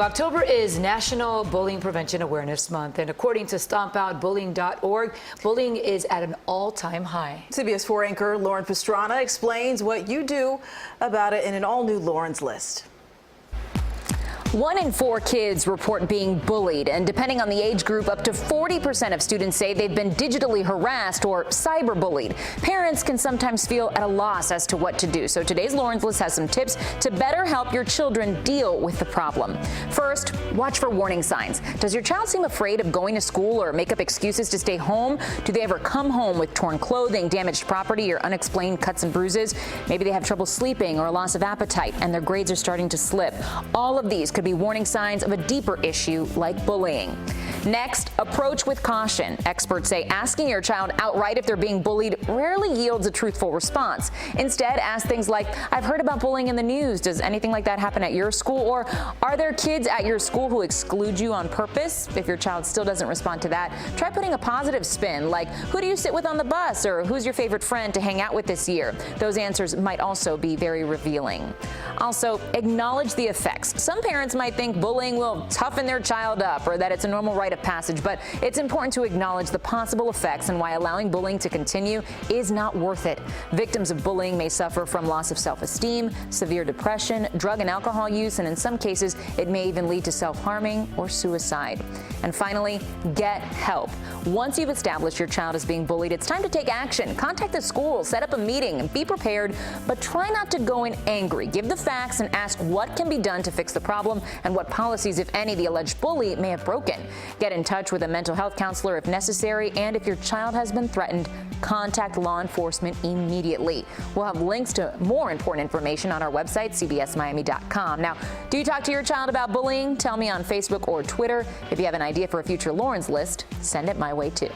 October is National Bullying Prevention Awareness Month, and according to StompOutBullying.org, bullying is at an all-time high. CBS 4 anchor Lauren Pastrana explains what you do about it in an all-new Lauren's List. 1 in 4 kids report being bullied, and depending on the age group, up to 40% of students say they've been digitally harassed or cyberbullied. Parents can sometimes feel at a loss as to what to do, so today's Lauren's List has some tips to better help your children deal with the problem. First, watch for warning signs. Does your child seem afraid of going to school or make up excuses to stay home? Do they ever come home with torn clothing, damaged property, or unexplained cuts and bruises? Maybe they have trouble sleeping or a loss of appetite, and their grades are starting to slip. All of these could be warning signs of a deeper issue like bullying. Next, approach with caution. Experts say asking your child outright if they're being bullied rarely yields a truthful response. Instead, ask things like, I've heard about bullying in the news. Does anything like that happen at your school? Or are there kids at your school who exclude you on purpose? If your child still doesn't respond to that, try putting a positive spin, like, who do you sit with on the bus? Or who's your favorite friend to hang out with this year? Those answers might also be very revealing. Also, acknowledge the effects. Some parents might think bullying will toughen their child up or that it's a normal rite of passage, but it's important to acknowledge the possible effects and why allowing bullying to continue is not worth it. Victims of bullying may suffer from loss of self-esteem, severe depression, drug and alcohol use, and in some cases, it may even lead to self-harming or suicide. And finally, get help. Once you've established your child is being bullied, it's time to take action. Contact the school, set up a meeting, and be prepared, but try not to go in angry. Give the facts and ask what can be done to fix the problem and what policies, if any, the alleged bully may have broken. Get in touch with a mental health counselor if necessary, and if your child has been threatened, contact law enforcement immediately. We'll have links to more important information on our website, cbsmiami.com. Now, do you talk to your child about bullying? Tell me on Facebook or Twitter. If you have an idea for a future Lauren's List, send it my way too.